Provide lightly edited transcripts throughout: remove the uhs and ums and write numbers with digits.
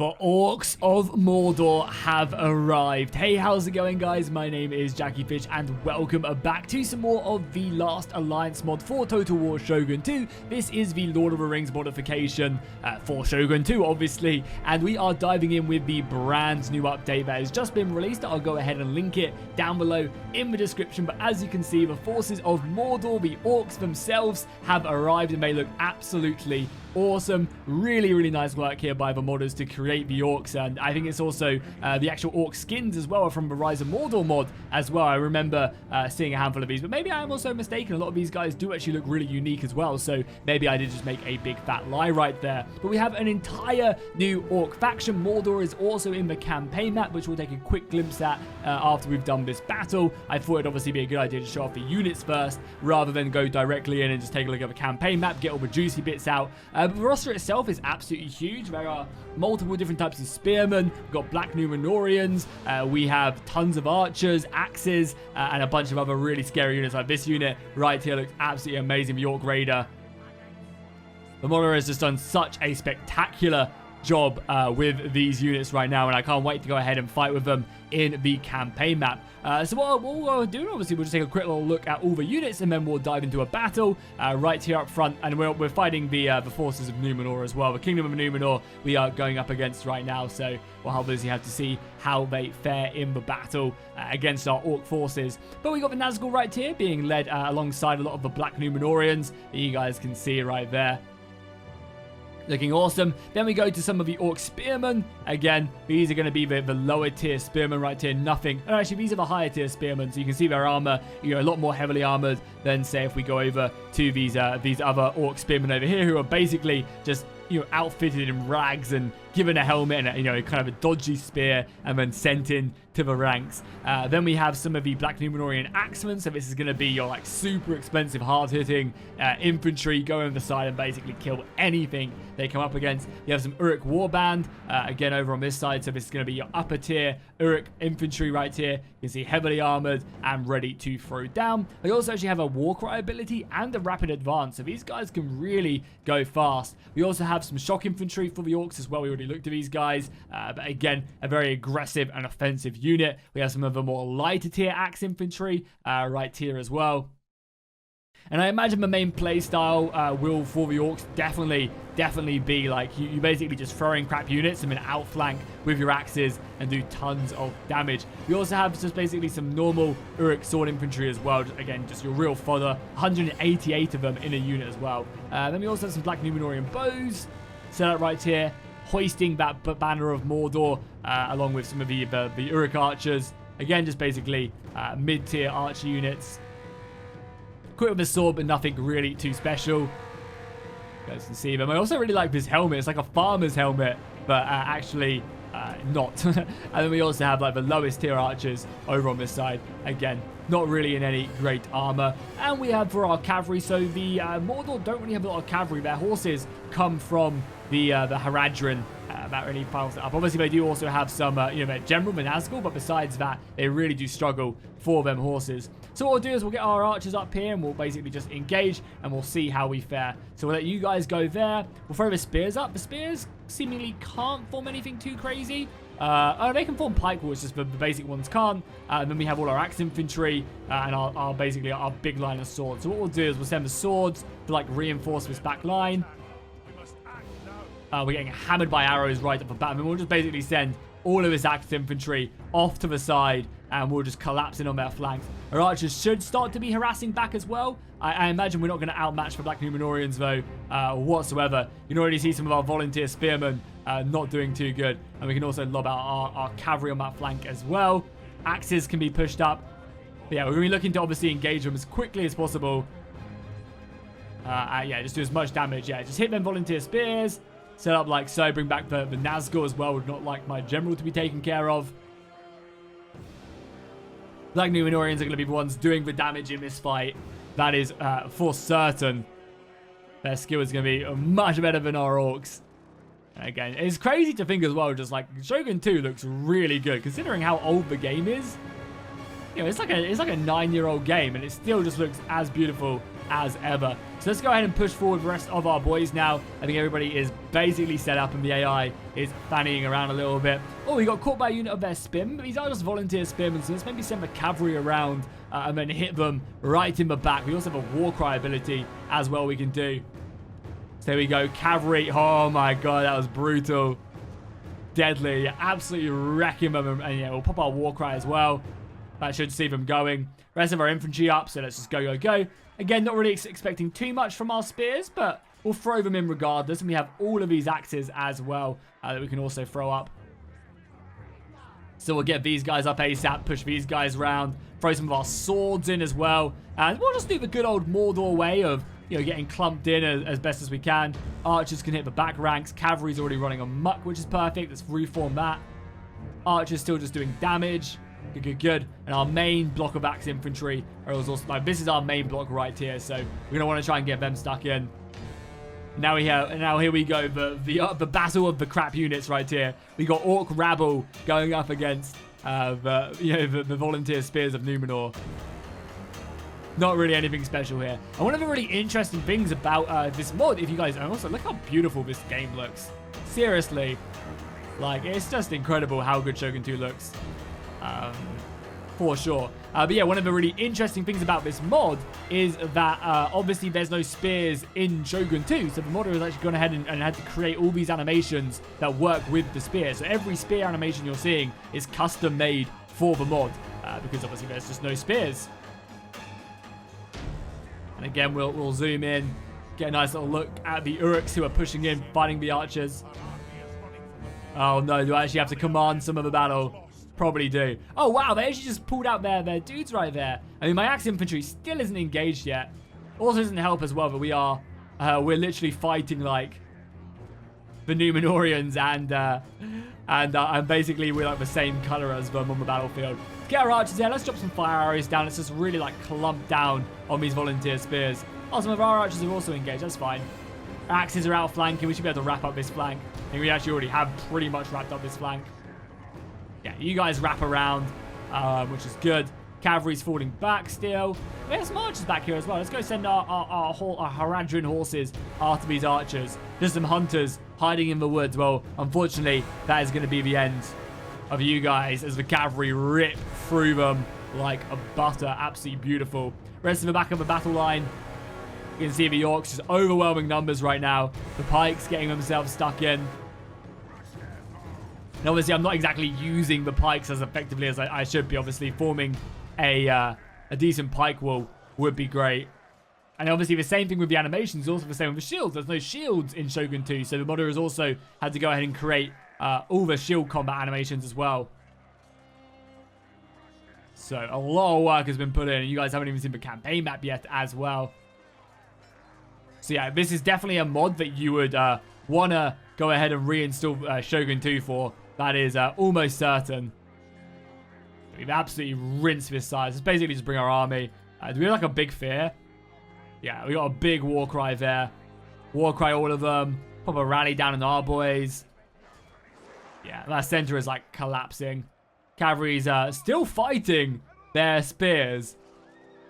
The Orcs of Mordor have arrived. Hey, how's it going, guys? My name is Jackie Fish, and welcome back to some more of the Last Alliance mod for Total War Shogun 2. This is the Lord of the Rings modification for Shogun 2, obviously, and we are diving in with the brand new update that has just been released. I'll go ahead and link it down below in the description, but as you can see, the forces of Mordor, the Orcs themselves, have arrived, and they look absolutely awesome. Really nice work here by the modders to create the orcs, and I think it's also the actual orc skins as well from the Rise of Mordor mod as well. I remember seeing a handful of these, but maybe I am also mistaken. A lot of these guys do actually look really unique as well, so maybe I did just make a big fat lie right there. But we have an entire new orc faction. Mordor is also in the campaign map, which we'll take a quick glimpse at after we've done this battle. I thought it'd obviously be a good idea to show off the units first rather than go directly in and just take a look at the campaign map, get all the juicy bits out. But the roster itself is absolutely huge. There are multiple different types of spearmen. We've got black Numenorians. We have tons of archers, axes, and a bunch of other really scary units. Like this unit right here looks absolutely amazing. The Orc Raider. The modder has just done such a spectacular job with these units right now, and I can't wait to go ahead and fight with them in the campaign map. So what we'll do, obviously, we'll just take a quick little look at all the units, and then we'll dive into a battle right here up front, and we're fighting the forces of Numenor as well. The Kingdom of Numenor we are going up against right now, so we'll obviously have to see how they fare in the battle against our Orc forces. But we got the Nazgul right here being led alongside a lot of the black Numenorians that you guys can see right there. Looking awesome. Then we go to some of the Orc Spearmen. Again, these are going to be the lower tier Spearmen right here. Nothing. Oh, actually, these are the higher tier Spearmen. So you can see their armor, a lot more heavily armored than, say, if we go over to these other Orc Spearmen over here, who are basically just outfitted in rags and given a helmet and kind of a dodgy spear and then sent in to the ranks. Then we have some of the Black Numenorian Axemen. So this is going to be your super expensive, hard-hitting infantry. Go over the side and basically kill anything they come up against. You have some Uruk Warband again over on this side. So this is going to be your upper tier Uruk infantry right here. You can see heavily armored and ready to throw down. They also actually have a Warcry ability and a rapid advance. So these guys can really go fast. We also have some shock infantry for the Orcs as well. We already looked at these guys, but again, a very aggressive and offensive unit. We have some of the more lighter tier axe infantry right here as well. And I imagine the main playstyle will, for the Orcs, definitely be like you basically just throwing crap units and then outflank with your axes and do tons of damage. We also have just basically some normal Uruk sword infantry as well. Again, just your real fodder. 188 of them in a unit as well. Then we also have some black Numenorian bows set up right here, hoisting that banner of Mordor along with some of the Uruk archers. Again, just basically mid-tier archer units. Quick with a sword, but nothing really too special. You guys can see them. I also really like this helmet. It's like a farmer's helmet, but actually not. And then we also have like the lowest tier archers over on this side. Again, not really in any great armor. And we have for our cavalry, so the Mordor don't really have a lot of cavalry. Their horses come from the Haradrim. That really piles it up. Obviously, they do also have some, their general, the Nazgul, but besides that, they really do struggle for them horses. So what we'll do is we'll get our archers up here, and we'll basically just engage, and we'll see how we fare. So we'll let you guys go there. We'll throw the spears up. The spears seemingly can't form anything too crazy. Oh, they can form pike walls, just the basic ones can't. And then we have all our axe infantry and our basically our big line of swords. So what we'll do is we'll send the swords to reinforce this back line. We're getting hammered by arrows right up the bat. And we'll just basically send all of this axe infantry off to the side, and we'll just collapse in on their flanks. Our archers should start to be harassing back as well. I imagine we're not going to outmatch the Black Numenorians, though, whatsoever. You can already see some of our volunteer spearmen not doing too good. And we can also lob out our cavalry on that flank as well. Axes can be pushed up. But yeah, we're going to be looking to obviously engage them as quickly as possible. Yeah, just do as much damage. Yeah, just hit them volunteer spears. Set up like so. Bring back the Nazgul as well. Would not like my general to be taken care of. Black Numenorians are going to be the ones doing the damage in this fight. That is for certain. Their skill is going to be much better than our Orcs. And again, it's crazy to think as well, just like Shogun 2 looks really good considering how old the game is. It's like a 9-year-old game, and it still just looks as beautiful as ever. So let's go ahead and push forward the rest of our boys now. I think everybody is basically set up and the AI is fannying around a little bit. Oh, we got caught by a unit of their spim, but these are just volunteer spearmen, so let's maybe send the cavalry around and then hit them right in the back. We also have a war cry ability as well we can do. So there we go, cavalry. Oh my god, that was brutal. Deadly, absolutely wrecking them, and yeah, we'll pop our war cry as well. That should see them going. Rest of our infantry up, so let's just go. Again, not really expecting too much from our spears, but we'll throw them in regardless, and we have all of these axes as well that we can also throw up. So we'll get these guys up ASAP, push these guys around, throw some of our swords in as well, and we'll just do the good old Mordor way of, you know, getting clumped in as best as we can. Archers can hit the back ranks. Cavalry's already running amok, which is perfect. Let's reform that. Archers still just doing damage. Good. And our main block of axe infantry are also, like, this is our main block right here, so we're gonna want to try and get them stuck in. Now here we go, the battle of the crap units right here. We got Orc rabble going up against the volunteer spears of Numenor. Not really anything special here. And one of the really interesting things about this mod, if you guys also look how beautiful this game looks. Seriously, like, it's just incredible how good Shogun 2 looks. For sure. But yeah, one of the really interesting things about this mod is that obviously there's no spears in Shogun 2, so the modder has actually gone ahead and had to create all these animations that work with the spear. So every spear animation you're seeing is custom made for the mod, because obviously there's just no spears. And again, we'll zoom in, get a nice little look at the Orcs who are pushing in, fighting the archers. Oh no, do I actually have to command some of the battle? Probably do. Oh wow, they actually just pulled out their dudes right there. I mean, my axe infantry still isn't engaged yet. Also doesn't help as well, but we're literally fighting like the Numenorians, and basically we're like the same color as them on the battlefield. Let's get our archers there. Let's drop some fire arrows down. Let's just really like clump down on these volunteer spears. Oh, some of our archers are also engaged. That's fine. Our axes are outflanking. We should be able to wrap up this flank. I think we actually already have pretty much wrapped up this flank. Yeah, you guys wrap around, which is good. Cavalry's falling back still. We have some archers back here as well. Let's go send our Haradrim horses after these archers. There's some hunters hiding in the woods. Well, unfortunately, that is going to be the end of you guys as the cavalry rip through them like a butter. Absolutely beautiful. Rest of the back of the battle line. You can see the Orcs just overwhelming numbers right now. The pikes getting themselves stuck in. And obviously, I'm not exactly using the pikes as effectively as I should be. Obviously, forming a decent pike wall would be great. And obviously, the same thing with the animations. Also the same with the shields. There's no shields in Shogun 2. So the modder has also had to go ahead and create all the shield combat animations as well. So a lot of work has been put in. And you guys haven't even seen the campaign map yet as well. So yeah, this is definitely a mod that you would want to go ahead and reinstall Shogun 2 for. That is almost certain. We've absolutely rinsed this side. Let's basically just bring our army. Do we have like a big fear? Yeah, we got a big war cry there. War cry all of them. Pop a rally down on our boys. Yeah, that center is like collapsing. Cavalry's still fighting their spears.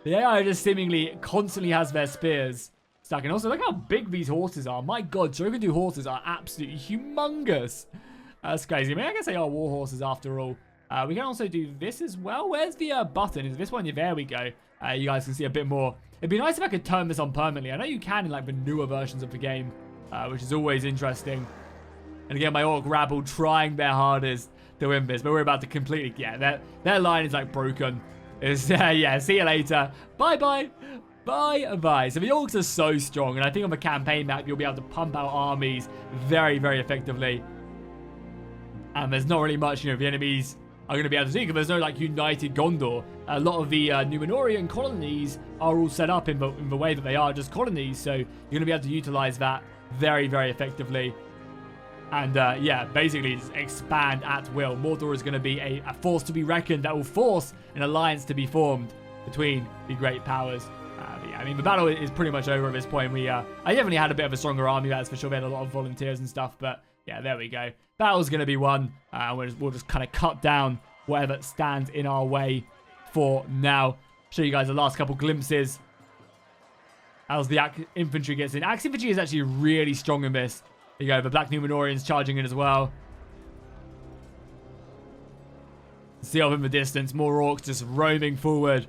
The AI just seemingly constantly has their spears stuck. And also, look how big these horses are. My god, Shogun 2 horses are absolutely humongous. That's crazy. I mean, I guess they are war horses after all. We can also do this as well. Where's the button? Is this one? Yeah, there we go. You guys can see a bit more. It'd be nice if I could turn this on permanently. I know you can in like the newer versions of the game, which is always interesting. And again, my Orc rabble trying their hardest to win this, but we're about to completely, yeah, their line is like broken. It's, yeah, see you later. Bye-bye. Bye-bye. So the Orcs are so strong, and I think on the campaign map, you'll be able to pump out armies very, very effectively. And there's not really much, you know, the enemies are going to be able to do, because there's no, like, united Gondor. A lot of the Numenorian colonies are all set up in the way that they are just colonies, so you're going to be able to utilize that very, very effectively. And, yeah, basically just expand at will. Mordor is going to be a force to be reckoned that will force an alliance to be formed between the great powers. Yeah, I mean, the battle is pretty much over at this point. I definitely had a bit of a stronger army, that's for sure. We had a lot of volunteers and stuff, but yeah, there we go. Battle's going to be won. We'll just kind of cut down whatever stands in our way for now. Show you guys the last couple glimpses as the infantry gets in. Axe infantry is actually really strong in this. There you go, the Black Numenorians charging in as well. See up in the distance, more orcs just roaming forward.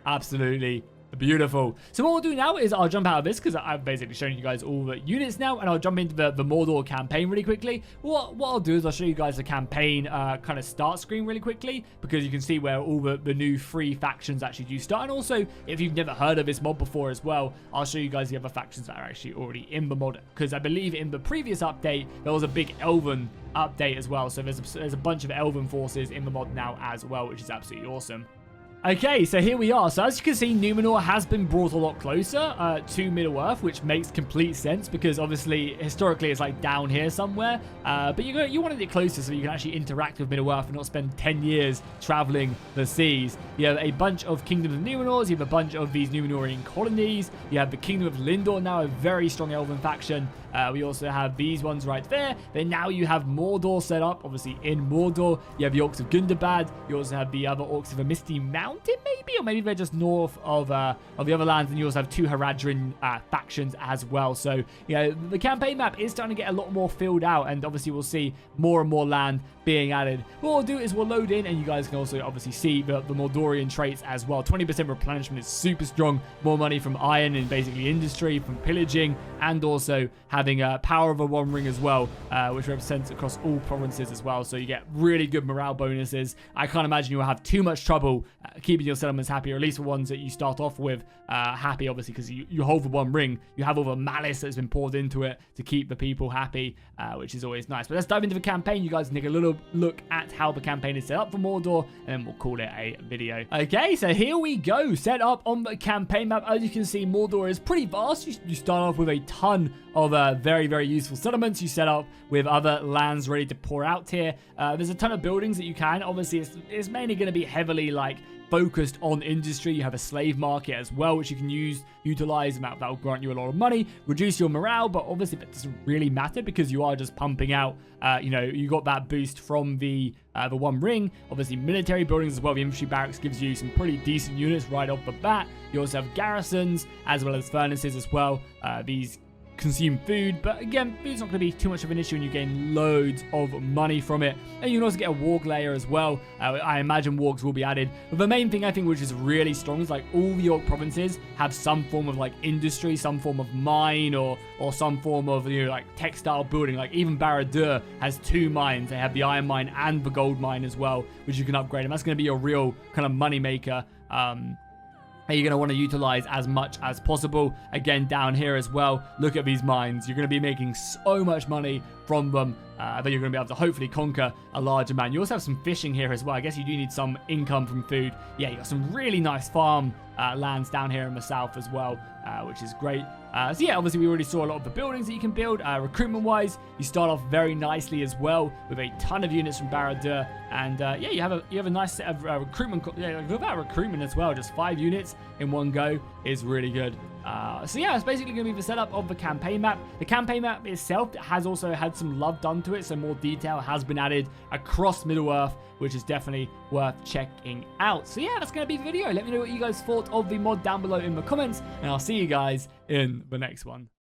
Absolutely beautiful. So what we'll do now is I'll jump out of this because I've basically shown you guys all the units now, and I'll jump into the Mordor campaign really quickly. What I'll do is I'll show you guys the campaign kind of start screen really quickly, because you can see where all the new free factions actually do start. And also, if you've never heard of this mod before as well, I'll show you guys the other factions that are actually already in the mod, because I believe in the previous update there was a big elven update as well. So there's a bunch of elven forces in the mod now as well, which is absolutely awesome. Okay, so here we are. So as you can see, Numenor has been brought a lot closer to Middle-earth, which makes complete sense because obviously, historically, it's like down here somewhere. But you wanted it closer so you can actually interact with Middle-earth and not spend 10 years traveling the seas. You have a bunch of kingdoms of Numenor. You have a bunch of these Numenorian colonies. You have the kingdom of Lindor, now a very strong elven faction. We also have these ones right there. Then now you have Mordor set up, obviously in Mordor. You have the Orcs of Gundabad. You also have the other Orcs of a Misty Mountain, maybe, or maybe they're just north of the other lands. And you also have two Haradrim factions as well. So, you know, the campaign map is starting to get a lot more filled out, and obviously we'll see more and more land being added. What we'll do is we'll load in, and you guys can also obviously see the Mordorian traits as well. 20% replenishment is super strong. More money from iron and basically industry, from pillaging, and also having power of a One Ring as well, which represents across all provinces as well. So you get really good morale bonuses. I can't imagine you'll have too much trouble keeping your settlements happy, or at least the ones that you start off with happy, obviously, because you hold the One Ring. You have all the malice that's been poured into it to keep the people happy, which is always nice. But let's dive into the campaign. You guys can take a little look at how the campaign is set up for Mordor, and then we'll call it a video. Okay, so here we go. Set up on the campaign map. As you can see, Mordor is pretty vast. You start off with a ton of very, very useful settlements. You set up with other lands ready to pour out here. There's a ton of buildings that you can. Obviously, it's mainly going to be heavily like focused on industry. You have a slave market as well, which you can utilize, and that will grant you a lot of money, reduce your morale, but obviously that doesn't really matter because you are just pumping out, you know, you got that boost from the One Ring. Obviously military buildings as well. The infantry barracks gives you some pretty decent units right off the bat. You also have garrisons as well as furnaces as well. These consume food, but again, food's not going to be too much of an issue, and you gain loads of money from it. And you can also get a warg layer as well. I imagine wargs will be added, but the main thing I think which is really strong is like all the Orc provinces have some form of like industry, some form of mine, or some form of, you know, like textile building. Like even Barad-dûr has 2 mines. They have the iron mine and the gold mine as well, which you can upgrade, and that's going to be a real kind of money maker. You're going to want to utilize as much as possible. Again, down here as well, look at these mines. You're going to be making so much money from them that you're going to be able to hopefully conquer a large amount. You also have some fishing here as well. I guess you do need some income from food. Yeah, you got some really nice farm lands down here in the south as well, which is great. So yeah, obviously we already saw a lot of the buildings that you can build. Recruitment wise, you start off very nicely as well with a ton of units from Barad-dûr, and yeah, you have a nice set of recruitment. Yeah, look at recruitment as well. Just 5 units in one go is really good. So yeah, it's basically going to be the setup of the campaign map. The campaign map itself has also had some love done to it, so more detail has been added across Middle-earth, which is definitely worth checking out. So yeah, that's going to be the video. Let me know what you guys thought of the mod down below in the comments, and I'll see you guys in the next one.